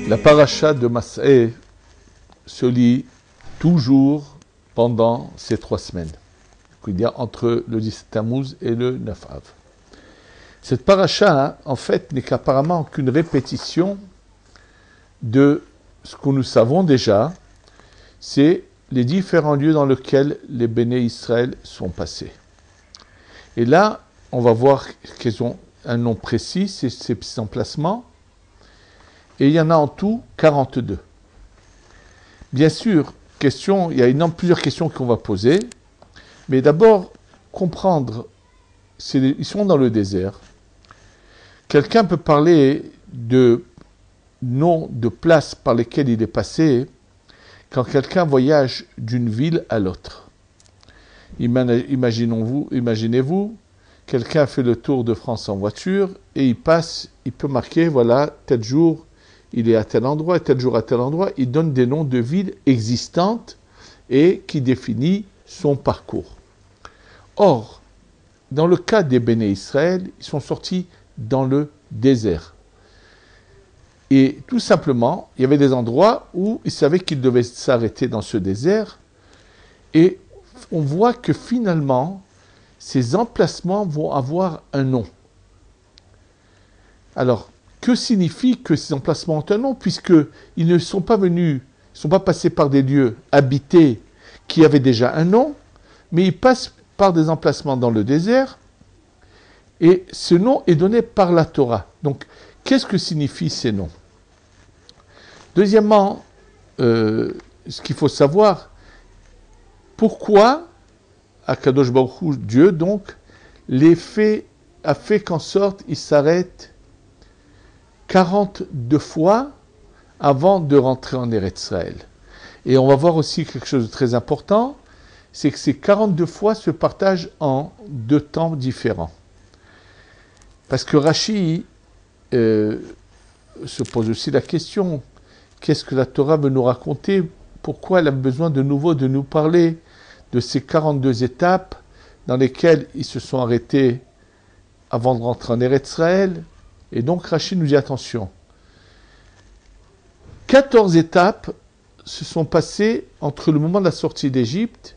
La paracha de Mas'eh se lit toujours pendant ces 3 semaines. Il y a entre le 17 Tammuz et le 9 Av. Cette paracha, en fait, n'est qu'apparemment qu'une répétition de ce que nous savons déjà, c'est les différents lieux dans lesquels les béné Israël sont passés. Et là, on va voir qu'ils ont un nom précis, c'est ces emplacements, et il y en a en tout 42. Bien sûr, il y a plusieurs questions qu'on va poser, mais d'abord, comprendre, ils sont dans le désert. Quelqu'un peut parler de noms de places par lesquelles il est passé quand quelqu'un voyage d'une ville à l'autre. Imaginez-vous, quelqu'un fait le tour de France en voiture et il peut marquer, voilà, tel jour, il est à tel endroit, tel jour à tel endroit. Il donne des noms de villes existantes et qui définit son parcours. Or, dans le cas des béné Israël, ils sont sortis dans le désert. Et tout simplement, il y avait des endroits où ils savaient qu'ils devaient s'arrêter dans ce désert. Et on voit que finalement, ces emplacements vont avoir un nom. Alors, que signifie que ces emplacements ont un nom, puisqu'ils ne sont pas venus, ils ne sont pas passés par des lieux habités qui avaient déjà un nom, mais ils passent par des emplacements dans le désert, et ce nom est donné par la Torah. Donc, qu'est-ce que signifient ces noms? Deuxièmement, ce qu'il faut savoir, pourquoi Akadosh Baruch Hu, Dieu, donc, a fait qu'en sorte, il s'arrête 42 fois avant de rentrer en Eretz Israël. Et on va voir aussi quelque chose de très important, c'est que ces 42 fois se partagent en 2 temps différents. Parce que Rashi se pose aussi la question, qu'est-ce que la Torah veut nous raconter? Pourquoi elle a besoin de nouveau de nous parler de ces 42 étapes dans lesquelles ils se sont arrêtés avant de rentrer en Eretz Israël? Et donc Rashi nous dit attention. 14 étapes se sont passées entre le moment de la sortie d'Égypte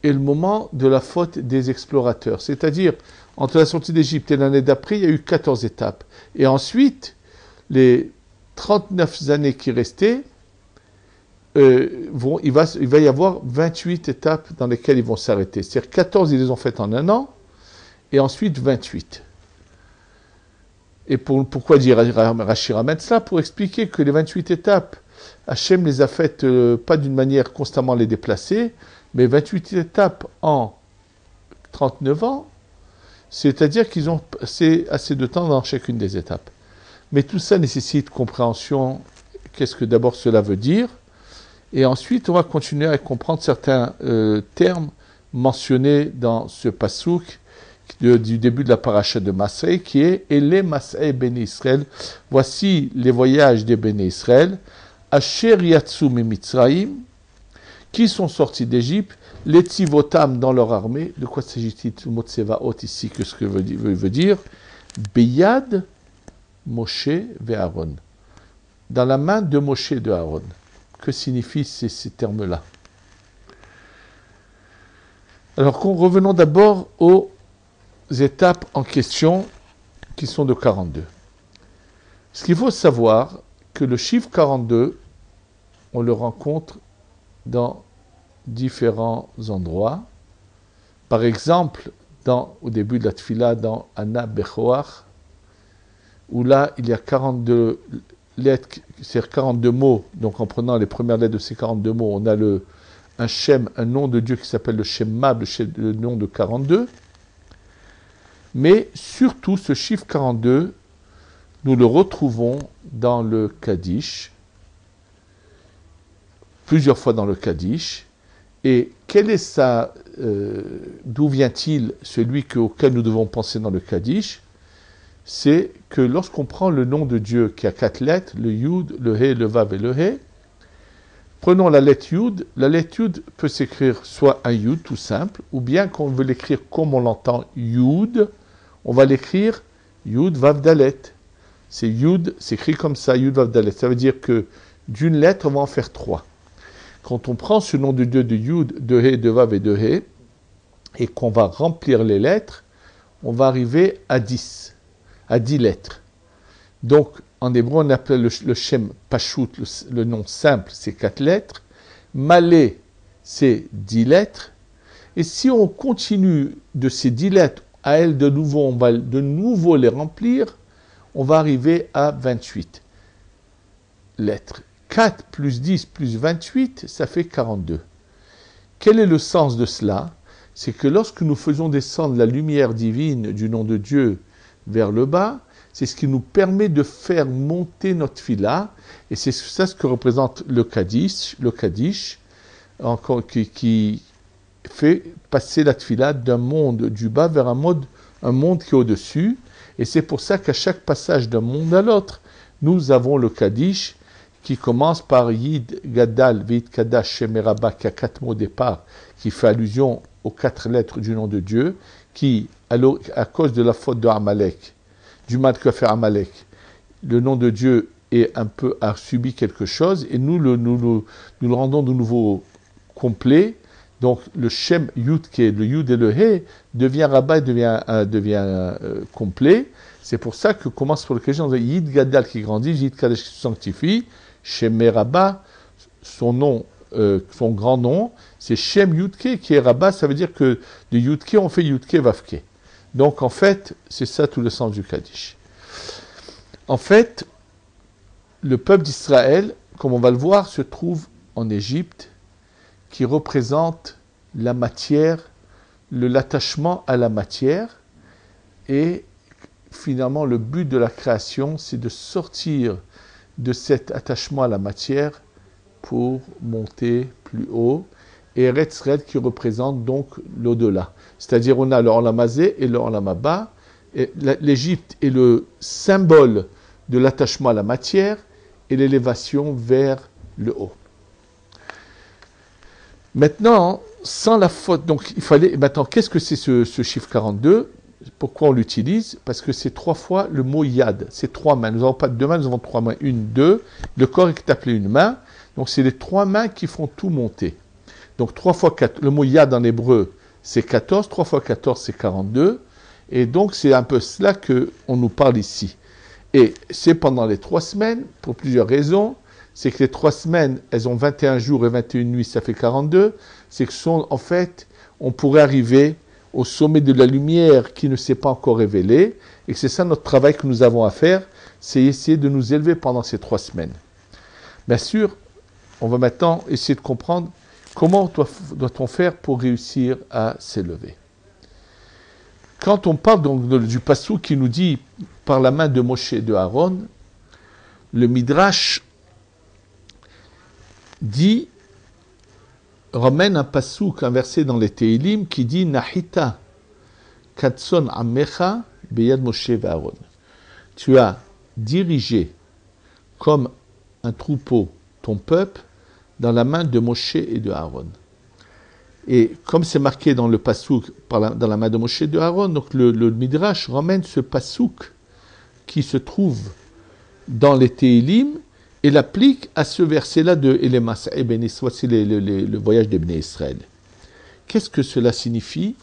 et le moment de la faute des explorateurs. C'est-à-dire, entre la sortie d'Égypte et l'année d'après, il y a eu 14 étapes. Et ensuite, les 39 années qui restaient, il va y avoir 28 étapes dans lesquelles ils vont s'arrêter. C'est-à-dire 14, ils les ont faites en un an, et ensuite 28. Et pourquoi dire Rashi ramène cela? Pour expliquer que les 28 étapes, Hachem les a faites pas d'une manière constamment les déplacer, mais 28 étapes en 39 ans, c'est-à-dire qu'ils ont passé assez de temps dans chacune des étapes. Mais tout ça nécessite compréhension, qu'est-ce que d'abord cela veut dire, et ensuite on va continuer à comprendre certains termes mentionnés dans ce pasouk, du début de la paracha de Mas'eh, qui est « Et les Mas'eh béné Israël ». Voici les voyages des béné Israël, « Asher yatsu mimitzraïm » qui sont sortis d'Égypte, « Les tzivotam » dans leur armée. De quoi s'agit-il le mot tsevaot ici, que ce que veut dire « Beyad Moshe ve'Aaron » dans la main de Moshe et de Aaron. Que signifient ces termes-là? Alors, revenons d'abord aux étapes en question qui sont de 42. Ce qu'il faut savoir, que le chiffre 42, on le rencontre dans différents endroits. Par exemple, au début de la Tfila, dans Anna Bechoach, où là, il y a 42 lettres, c'est-à-dire 42 mots. Donc, en prenant les premières lettres de ces 42 mots, on a un Shem, un nom de Dieu qui s'appelle le Shemab, le nom de 42. Mais surtout, ce chiffre 42, nous le retrouvons dans le Kaddish, plusieurs fois dans le Kaddish. Et d'où vient-il celui auquel nous devons penser dans le Kaddish? C'est que lorsqu'on prend le nom de Dieu qui a 4 lettres, le Yud, le He, le Vav et le He, prenons la lettre Yud peut s'écrire soit un Yud tout simple, ou bien qu'on veut l'écrire comme on l'entend Yud, on va l'écrire Yud Vav Dalet. c'est Yud, c'est écrit comme ça, Yud Vav Dalet. Ça veut dire que d'une lettre, on va en faire 3. Quand on prend ce nom de Dieu de Yud, de He, de Vav et de He, et qu'on va remplir les lettres, on va arriver à 10 lettres. Donc, en hébreu, on appelle le Shem Pashut, le nom simple, c'est 4 lettres. Malé, c'est 10 lettres. Et si on continue de ces 10 lettres, à elles de nouveau, on va de nouveau les remplir, on va arriver à 28 lettres. 4 plus 10 plus 28, ça fait 42. Quel est le sens de cela? C'est que lorsque nous faisons descendre la lumière divine du nom de Dieu vers le bas, c'est ce qui nous permet de faire monter notre fila, et c'est ça ce que représente le Kaddish, qui fait passer la tfila d'un monde du bas vers un monde qui est au-dessus, et c'est pour ça qu'à chaque passage d'un monde à l'autre, nous avons le Kaddish qui commence par Yid Gadal Veit Kadash Shemeraba, qui a 4 mots au départ, qui fait allusion aux 4 lettres du nom de Dieu, qui, à cause de la faute de Amalek, du mal que fait Amalek, le nom de Dieu a subi quelque chose, et nous le rendons de nouveau complet. Donc le Shem Yud, le Yud et le He, devient rabat et devient complet. C'est pour ça que commence pour le Kaddish, on dit Yid Gadal qui grandit, Yid Kadash qui se sanctifie, Shem Rabba, son nom, son grand nom, c'est Shem Yudke qui est Rabba, ça veut dire que de Yudke on fait Yudke Vavke. Donc en fait, c'est ça tout le sens du Kaddish. En fait, le peuple d'Israël, comme on va le voir, se trouve en Égypte, qui représente la matière, l'attachement à la matière, et finalement le but de la création, c'est de sortir de cet attachement à la matière pour monter plus haut, et Eretz Red qui représente donc l'au-delà. C'est-à-dire on a le Olam Hazé et le Olam Haba, et l'Égypte est le symbole de l'attachement à la matière et l'élévation vers le haut. Maintenant, sans la faute, donc il fallait. Maintenant, qu'est-ce que c'est ce chiffre 42? Pourquoi on l'utilise? Parce que c'est 3 fois le mot yad. C'est 3 mains. Nous n'avons pas 2 mains, nous avons 3 mains. 1, 2. Le corps est appelé une main. Donc c'est les 3 mains qui font tout monter. Donc 3 fois 4. Le mot yad en hébreu, c'est 14. 3 fois 14, c'est 42. Et donc c'est un peu cela qu'on nous parle ici. Et c'est pendant les 3 semaines, pour plusieurs raisons. C'est que les 3 semaines, elles ont 21 jours et 21 nuits, ça fait 42. C'est que en fait, on pourrait arriver au sommet de la lumière qui ne s'est pas encore révélée. Et que c'est ça notre travail que nous avons à faire, c'est essayer de nous élever pendant ces 3 semaines. Bien sûr, on va maintenant essayer de comprendre comment doit-on faire pour réussir à s'élever. Quand on parle donc du passou qui nous dit par la main de Moshe et de Aaron, le Midrash ramène un passouk, un verset dans les Teilim qui dit Nahita katson amecha beyad Moshe et Aaron. Tu as dirigé comme un troupeau ton peuple dans la main de Moshe et de Aaron. Et comme c'est marqué dans le passouk dans la main de Moshe et de Aaron, donc le Midrash ramène ce passouk qui se trouve dans les Teilim et l'applique à ce verset-là de Elemas Eben Israël, voici le voyage des Bnei Israël. Qu'est-ce que cela signifie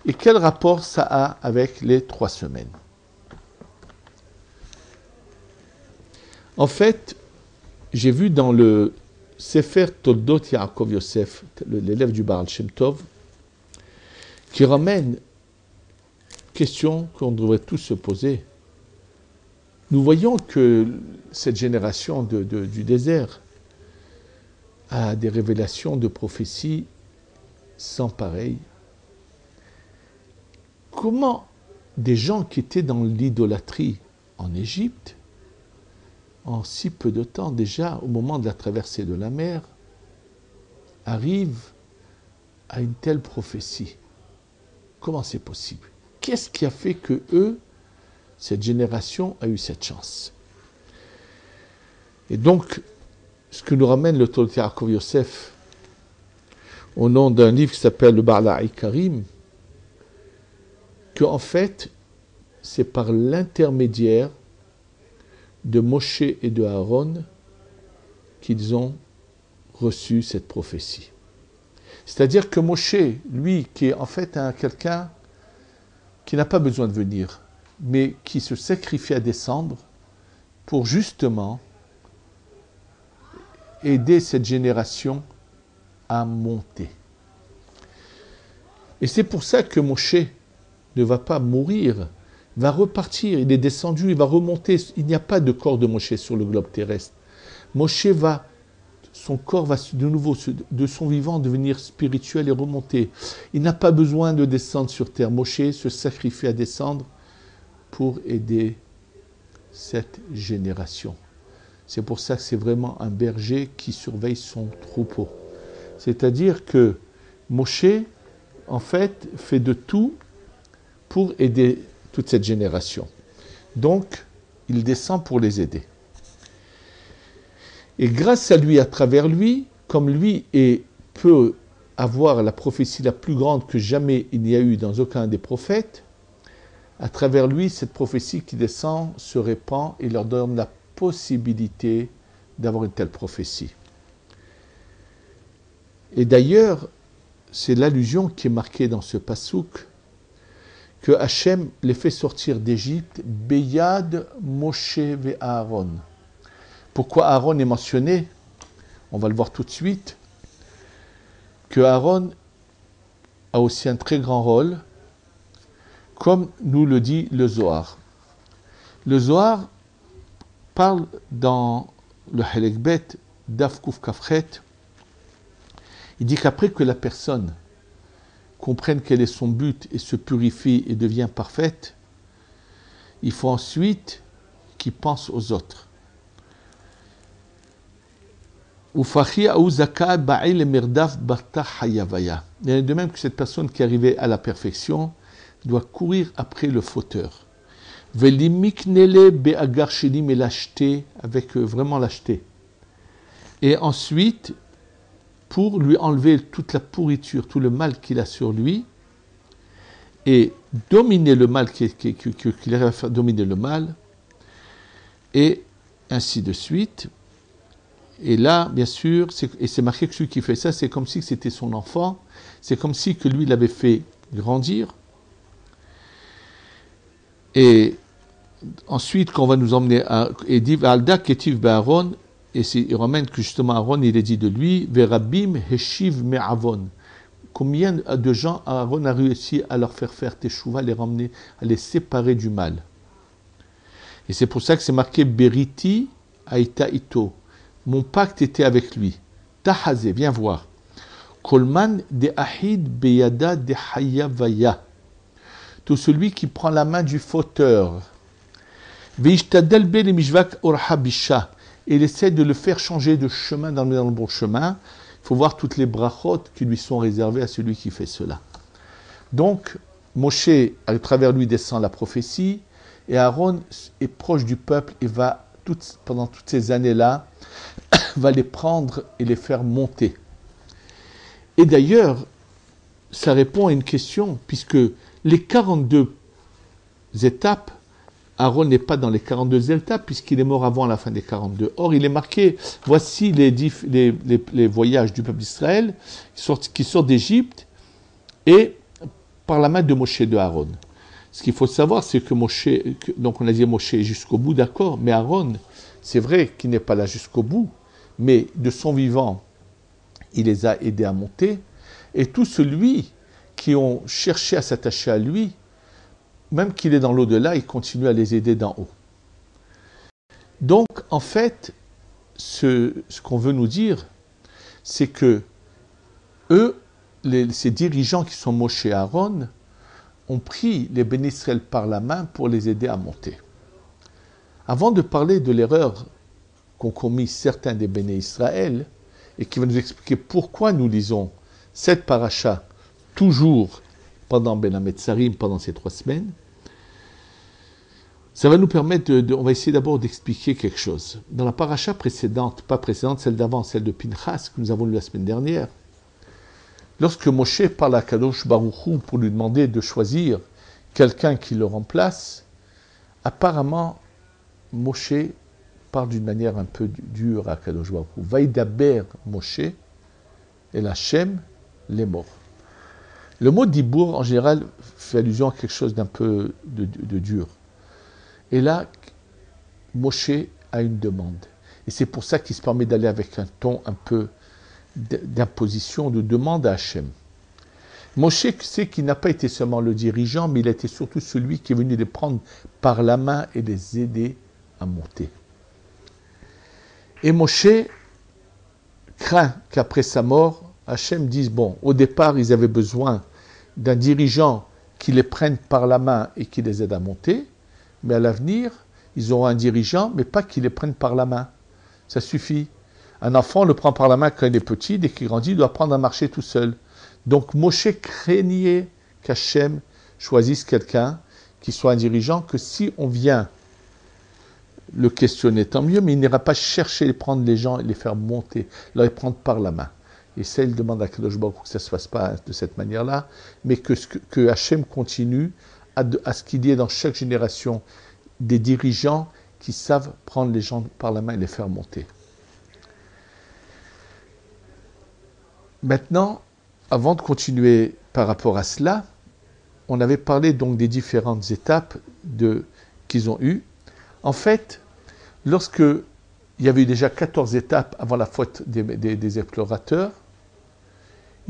et quel rapport ça a avec les 3 semaines? En fait, j'ai vu dans le Sefer Toldot Yaakov Yosef, l'élève du Baal Shem Tov, qui ramène une question qu'on devrait tous se poser. Nous voyons que cette génération du désert a des révélations de prophéties sans pareil. Comment des gens qui étaient dans l'idolâtrie en Égypte, en si peu de temps déjà, au moment de la traversée de la mer, arrivent à une telle prophétie? Comment c'est possible? Qu'est-ce qui a fait que eux, cette génération, a eu cette chance? Et donc, ce que nous ramène le Toldot Yaakov Yosef, au nom d'un livre qui s'appelle le Ba'ala Ikarim, qu'en fait, c'est par l'intermédiaire de Moshe et de Aaron qu'ils ont reçu cette prophétie. C'est-à-dire que Moshe, lui, qui est en fait quelqu'un qui n'a pas besoin de venir, mais qui se sacrifie à descendre pour justement aider cette génération à monter. Et c'est pour ça que Moshe ne va pas mourir, va repartir, il est descendu, il va remonter. Il n'y a pas de corps de Moshe sur le globe terrestre. Moshe son corps va de nouveau, de son vivant, devenir spirituel et remonter. Il n'a pas besoin de descendre sur terre. Moshe se sacrifie à descendre pour aider cette génération. C'est pour ça que c'est vraiment un berger qui surveille son troupeau. C'est-à-dire que Moshe, en fait, fait de tout pour aider toute cette génération. Donc, il descend pour les aider. Et grâce à lui, à travers lui, comme lui peut avoir la prophétie la plus grande que jamais il n'y a eu dans aucun des prophètes, à travers lui, cette prophétie qui descend se répand et leur donne la possibilité d'avoir une telle prophétie. Et d'ailleurs, c'est l'allusion qui est marquée dans ce passouk, que Hachem les fait sortir d'Égypte, Beyad Moshe ve Aaron. Pourquoi Aaron est mentionné? On va le voir tout de suite. Que Aaron a aussi un très grand rôle, comme nous le dit le Zohar. Le Zohar parle dans le Helek Bet, Daf Kuf Kafret, il dit qu'après que la personne comprenne quel est son but et se purifie et devient parfaite, il faut ensuite qu'il pense aux autres. Il en est de même que cette personne qui est arrivée à la perfection doit courir après le fauteur. Et l'acheter avec vraiment l'acheter. Et ensuite, pour lui enlever toute la pourriture, tout le mal qu'il a sur lui, et dominer le mal, qu'il arrive à faire dominer le mal, et ainsi de suite. Et là, bien sûr, c'est marqué que celui qui fait ça, c'est comme si c'était son enfant, c'est comme si que lui l'avait fait grandir. Et ensuite, quand on va nous emmener à Ediv Alda Ketiv Be'Aaron, et il ramène que justement Aaron, il est dit de lui, Verabim Heshiv Me'avon. Combien de gens Aaron a réussi à leur faire Teshuvah, les ramener, à les séparer du mal. Et c'est pour ça que c'est marqué Beriti Aïta Ito. Mon pacte était avec lui. Tahazé, viens voir. Kolman de Ahid Beyada de Hayavaya. Tout celui qui prend la main du fauteur. Veishtadel be le mishvak orha bisha. Et il essaie de le faire changer de chemin dans le bon chemin. Il faut voir toutes les brachot qui lui sont réservées à celui qui fait cela. Donc, Moshe, à travers lui, descend la prophétie. Et Aaron est proche du peuple et va, pendant toutes ces années-là, va les prendre et les faire monter. Et d'ailleurs, ça répond à une question, puisque les 42 étapes, Aaron n'est pas dans les 42 étapes, puisqu'il est mort avant la fin des 42. Or, il est marqué, voici les voyages du peuple d'Israël, qui sortent d'Égypte, et par la main de Moshe et de Aaron. Ce qu'il faut savoir, c'est que Moshe, donc on a dit Moshe jusqu'au bout, d'accord, mais Aaron, c'est vrai qu'il n'est pas là jusqu'au bout, mais de son vivant, il les a aidés à monter, et tous ceux qui ont cherché à s'attacher à lui, même qu'il est dans l'au-delà, il continue à les aider d'en haut. Donc, en fait, ce qu'on veut nous dire, c'est que eux, ces dirigeants qui sont Moshe et Aaron, ont pris les bénis Israël par la main pour les aider à monter. Avant de parler de l'erreur qu'ont commis certains des bénis Israël, et qui va nous expliquer pourquoi nous lisons cette paracha toujours pendant Ben Hametzarim, pendant ces 3 semaines, ça va nous permettre on va essayer d'abord d'expliquer quelque chose. Dans la paracha précédente, pas précédente, celle d'avant, celle de Pinchas, que nous avons lue la semaine dernière, lorsque Moshe parle à Kadosh Baruch Hu pour lui demander de choisir quelqu'un qui le remplace, apparemment, Moshe parle d'une manière un peu dure à Kadosh Baruch Hu. Vaïdaber Moshe et Hachem les morts. Le mot dibour, en général, fait allusion à quelque chose d'un peu de dur. Et là, Moshe a une demande. Et c'est pour ça qu'il se permet d'aller avec un ton un peu d'imposition, de demande à Hachem. Moshe sait qu'il n'a pas été seulement le dirigeant, mais il a été surtout celui qui est venu les prendre par la main et les aider à monter. Et Moshe craint qu'après sa mort, Hachem dise, bon, au départ, ils avaient besoin d'un dirigeant qui les prenne par la main et qui les aide à monter, mais à l'avenir, ils auront un dirigeant, mais pas qui les prenne par la main. Ça suffit. Un enfant, on le prend par la main quand il est petit, dès qu'il grandit, il doit apprendre à marcher tout seul. Donc Moshe craignait qu'Hachem choisisse quelqu'un qui soit un dirigeant, que si on vient le questionner, tant mieux, mais il n'ira pas chercher à prendre les gens et les faire monter, les prendre par la main. Et ça, il demande à Kadosh Baruch Hu que ça ne se fasse pas de cette manière-là, mais que Hachem continue à ce qu'il y ait dans chaque génération des dirigeants qui savent prendre les gens par la main et les faire monter. Maintenant, avant de continuer par rapport à cela, on avait parlé donc des différentes étapes qu'ils ont eues. En fait, lorsque il y avait eu déjà 14 étapes avant la faute des explorateurs,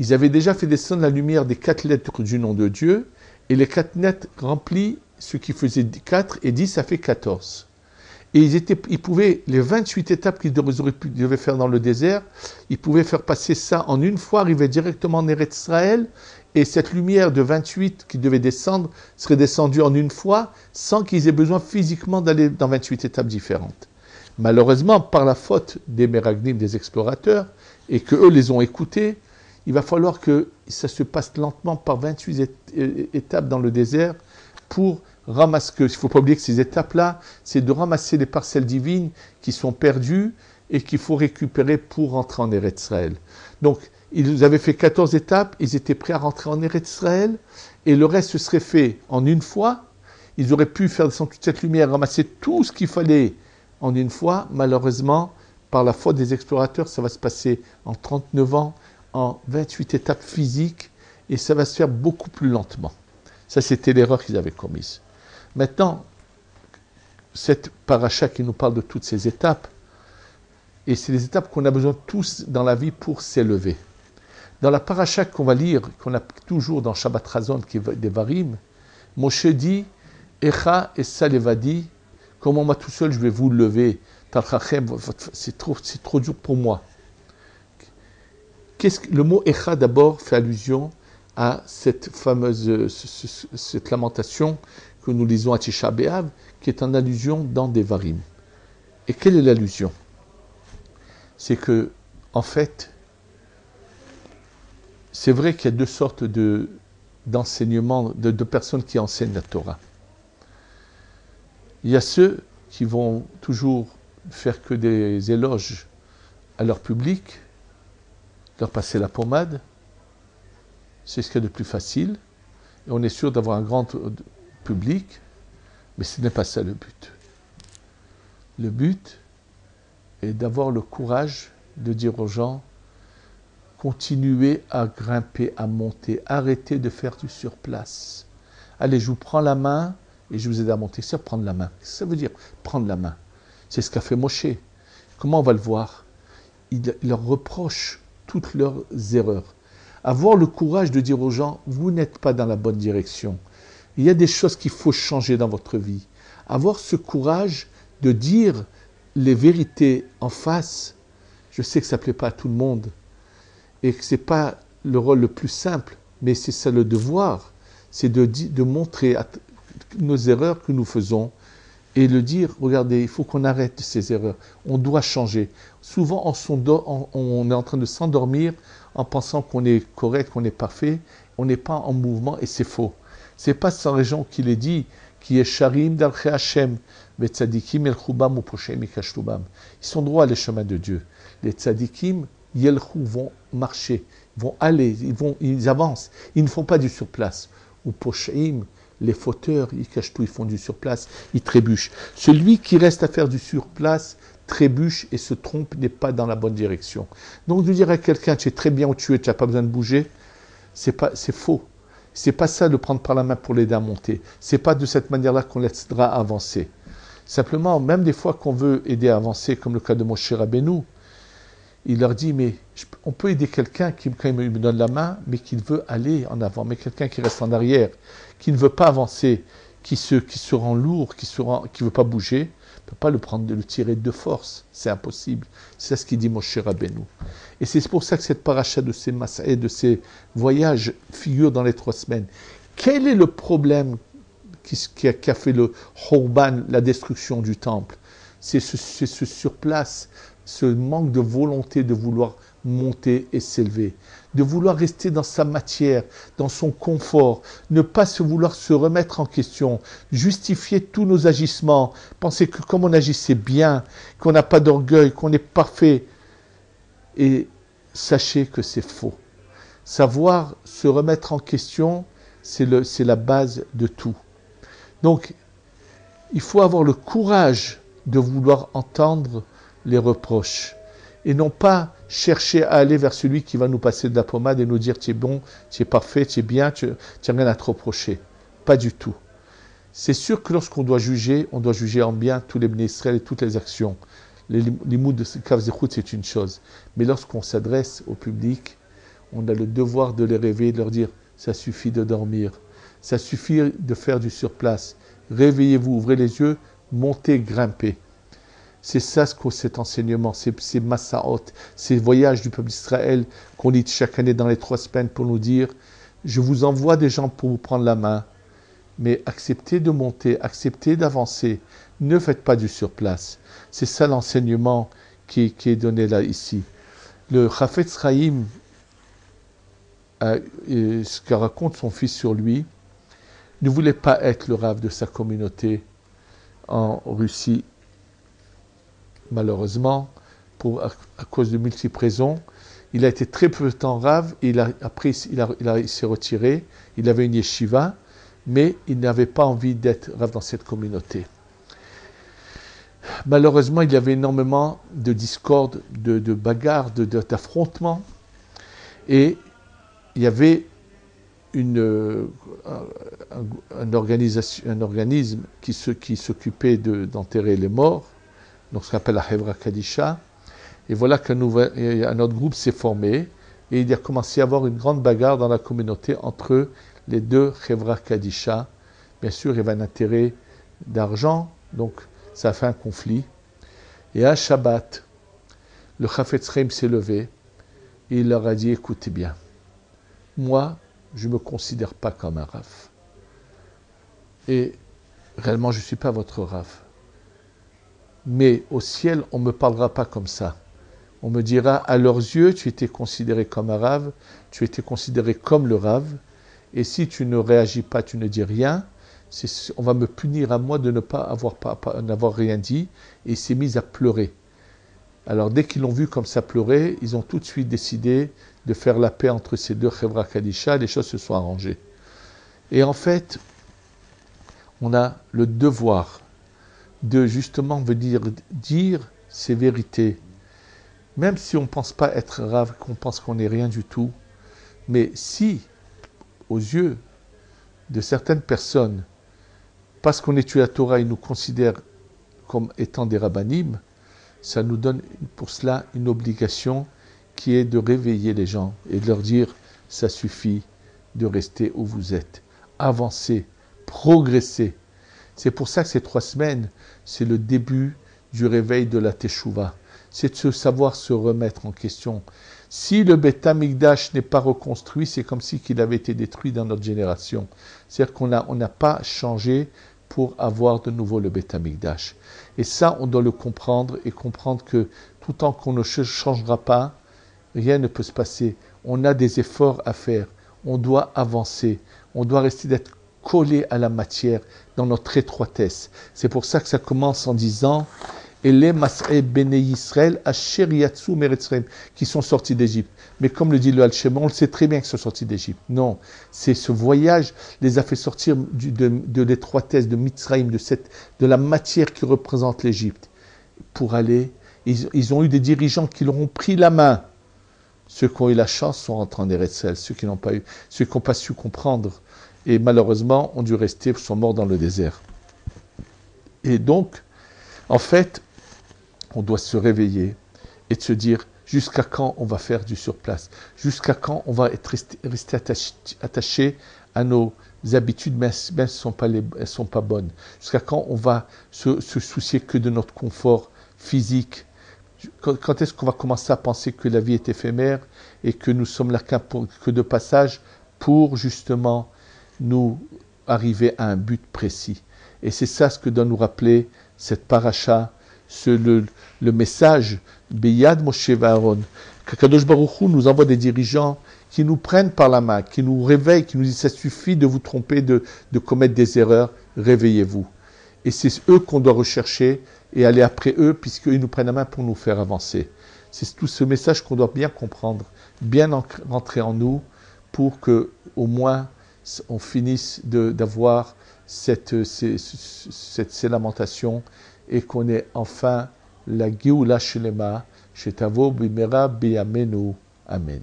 ils avaient déjà fait descendre la lumière des 4 lettres du nom de Dieu, et les 4 lettres remplies, ce qui faisait 4 et 10, ça fait 14. Et ils pouvaient, les 28 étapes qu'ils devaient faire dans le désert, ils pouvaient faire passer ça en une fois, arriver directement en Eretz Israël, et cette lumière de 28 qui devait descendre serait descendue en une fois, sans qu'ils aient besoin physiquement d'aller dans 28 étapes différentes. Malheureusement, par la faute des Meraglim, des explorateurs, et qu'eux les ont écoutés, il va falloir que ça se passe lentement par 28 étapes dans le désert pour ramasser. Il ne faut pas oublier que ces étapes-là, c'est de ramasser les parcelles divines qui sont perdues et qu'il faut récupérer pour rentrer en Eretz Israël. Donc, ils avaient fait 14 étapes, ils étaient prêts à rentrer en Eretz Israël, et le reste se serait fait en une fois. Ils auraient pu faire descendre toute cette lumière, ramasser tout ce qu'il fallait en une fois. Malheureusement, par la faute des explorateurs, ça va se passer en 39 ans, en 28 étapes physiques, et ça va se faire beaucoup plus lentement. Ça, c'était l'erreur qu'ils avaient commise. Maintenant, cette paracha qui nous parle de toutes ces étapes, et c'est les étapes qu'on a besoin tous dans la vie pour s'élever. Dans la paracha qu'on va lire, qu'on a toujours dans Shabbat Razon, qui est des Varim, Moshe dit, Echa et Salevadi, comment moi tout seul je vais vous lever, c'est trop dur pour moi. Le mot Echa d'abord fait allusion à cette fameuse cette lamentation que nous lisons à Tisha B'Av, qui est en allusion dans des Varim. Et quelle est l'allusion? C'est que, en fait, c'est vrai qu'il y a deux sortes d'enseignements, de personnes qui enseignent la Torah. Il y a ceux qui vont toujours faire que des éloges à leur public, leur passer la pommade, c'est ce qu'il y a de plus facile, et on est sûr d'avoir un grand public, mais ce n'est pas ça le but. Le but est d'avoir le courage de dire aux gens, continuez à grimper, à monter, arrêtez de faire du surplace. Allez, je vous prends la main et je vous aide à monter. C'est prendre la main. Ça veut dire prendre la main. C'est ce qu'a fait Moshe. Comment on va le voir? Il leur reproche toutes leurs erreurs. Avoir le courage de dire aux gens, vous n'êtes pas dans la bonne direction. Il y a des choses qu'il faut changer dans votre vie. Avoir ce courage de dire les vérités en face. Je sais que ça ne plaît pas à tout le monde et que ce n'est pas le rôle le plus simple, mais c'est ça le devoir. C'est de montrer nos erreurs que nous faisons et le dire, regardez, il faut qu'on arrête ces erreurs. On doit changer. Souvent, on est en train de s'endormir en pensant qu'on est correct, qu'on est parfait. On n'est pas en mouvement et c'est faux. Ce n'est pas sans raison qu'il est dit qui est Sharim d'Alche Hashem, les tzadikim yelchubam ou poshem ikashlubam. Ils sont droits les chemins de Dieu. Les tzadikim yelchou vont marcher, vont aller, ils avancent. Ils ne font pas du surplace. Ou poshem, les fauteurs, ils cachent tout, ils font du surplace, ils trébuchent. Celui qui reste à faire du surplace trébuche et se trompe, n'est pas dans la bonne direction. Donc de dire à quelqu'un, tu es très bien où tu es, tu n'as pas besoin de bouger, c'est faux. C'est pas ça de prendre par la main pour l'aider à monter. C'est pas de cette manière-là qu'on l'aidera à avancer. Simplement, même des fois qu'on veut aider à avancer, comme le cas de Moshe Rabbeinu, il leur dit, mais on peut aider quelqu'un qui, quand il me donne la main, mais qui veut aller en avant, mais quelqu'un qui reste en arrière, qui ne veut pas avancer, qui se rend lourd, qui ne veut pas bouger, on ne peut pas le prendre, de le tirer de force. C'est impossible. C'est ce qu'il dit Moshe Rabbeinu. Et c'est pour ça que cette paracha de ces massaïs, de ces voyages figure dans les 3 semaines. Quel est le problème qui a fait le Khorban, la destruction du temple? C'est ce surplace, ce manque de volonté de vouloir monter et s'élever, de vouloir rester dans sa matière, dans son confort, ne pas vouloir se remettre en question, justifier tous nos agissements, penser que comme on agissait bien, qu'on n'a pas d'orgueil, qu'on est parfait. Et sachez que c'est faux. Savoir se remettre en question, c'est la base de tout. Donc, il faut avoir le courage de vouloir entendre les reproches et non pas chercher à aller vers celui qui va nous passer de la pommade et nous dire tu es bon, tu es parfait, tu es bien, tu n'as rien à te reprocher. Pas du tout. C'est sûr que lorsqu'on doit juger, on doit juger en bien tous les béné Israël et toutes les actions. Les mots de Kav Zechut, c'est une chose. Mais lorsqu'on s'adresse au public, on a le devoir de les réveiller, de leur dire ça suffit de dormir, ça suffit de faire du surplace. Réveillez-vous, ouvrez les yeux, montez, grimpez. C'est ça cet enseignement, ces massaot, ces voyages du peuple d'Israël qu'on lit chaque année dans les 3 semaines pour nous dire je vous envoie des gens pour vous prendre la main, mais acceptez de monter, acceptez d'avancer, ne faites pas du surplace. C'est ça l'enseignement qui est donné là, ici. Le Chafetz Chaim, ce que raconte son fils sur lui, ne voulait pas être le Rav de sa communauté en Russie. Malheureusement, à cause de multiples raisons, il a été très peu de temps Rav, et après il s'est retiré, il avait une yeshiva, mais il n'avait pas envie d'être Rav dans cette communauté. Malheureusement, il y avait énormément de discorde, de bagarres, d'affrontements, et il y avait un organisme qui s'occupait d'enterrer les morts, donc ce qu'on appelle la Hevra Kadisha. Et voilà un autre groupe s'est formé, et il a commencé à avoir une grande bagarre dans la communauté entre les 2 Hevra Kadisha. Bien sûr, il y avait un intérêt d'argent, donc ça a fait un conflit. Et à Shabbat, le Chafetz Chaim s'est levé, et il leur a dit, écoutez bien, moi, je ne me considère pas comme un Rav. Et réellement, je ne suis pas votre Rav. Mais au ciel, on ne me parlera pas comme ça. On me dira, à leurs yeux, tu étais considéré comme un Rav, tu étais considéré comme le Rav, et si tu ne réagis pas, tu ne dis rien, on va me punir à moi de n'avoir rien dit, et il s'est mis à pleurer. Alors dès qu'ils l'ont vu comme ça pleurer, ils ont tout de suite décidé de faire la paix entre ces 2 Hevra Kadisha, les choses se sont arrangées. Et en fait, on a le devoir de justement venir dire ces vérités, même si on ne pense pas être Rav, qu'on pense qu'on n'est rien du tout, mais si, aux yeux de certaines personnes, parce qu'on étudie la Torah, ils nous considèrent comme étant des rabbanim, ça nous donne pour cela une obligation qui est de réveiller les gens et de leur dire ça suffit de rester où vous êtes, avancez, progressez. C'est pour ça que ces 3 semaines, c'est le début du réveil de la Teshuvah. C'est de savoir se remettre en question. Si le Beth Amikdash n'est pas reconstruit, c'est comme si il avait été détruit dans notre génération. C'est-à-dire qu'on n'a pas changé pour avoir de nouveau le Beth Amikdash. Et ça, on doit le comprendre et comprendre que tout tant qu'on ne changera pas, rien ne peut se passer. On a des efforts à faire. On doit avancer. On doit rester d'être collé à la matière dans notre étroitesse. C'est pour ça que ça commence en disant et les Mas'e Bene Yisrael Asher Yatsu Meretzrem qui sont sortis d'Égypte. Mais comme le dit le Al-Shema, on le sait très bien qu'ils sont sortis d'Égypte. Non, c'est ce voyage les a fait sortir de l'étroitesse de Mitzrayim, de la matière qui représente l'Égypte. pour aller. Ils ont eu des dirigeants qui leur ont pris la main. Ceux qui ont eu la chance sont rentrés en Eretz Israël. Ceux qui n'ont pas eu, ceux qui n'ont pas su comprendre et malheureusement ont dû rester, sont morts dans le désert. Et donc, en fait, on doit se réveiller et de se dire jusqu'à quand on va faire du surplace, jusqu'à quand on va rester attaché à nos habitudes, mais elles ne sont pas bonnes, jusqu'à quand on va se soucier que de notre confort physique. Quand est-ce qu'on va commencer à penser que la vie est éphémère et que nous sommes là que de passage pour justement nous arriver à un but précis. Et c'est ça ce que doit nous rappeler cette paracha, le message Beyad Moshe Aaron. Kadosh Baruch Hu nous envoie des dirigeants qui nous prennent par la main, qui nous réveillent, qui nous disent ça suffit de vous tromper, de commettre des erreurs, réveillez-vous. Et c'est eux qu'on doit rechercher et aller après eux, puisqu'ils nous prennent la main pour nous faire avancer. C'est tout ce message qu'on doit bien comprendre, bien rentrer en nous, pour que au moins on finisse d'avoir ces lamentations et qu'on ait enfin la Géoula Shelema, Shetavo Bimera Biyamenu. Amen.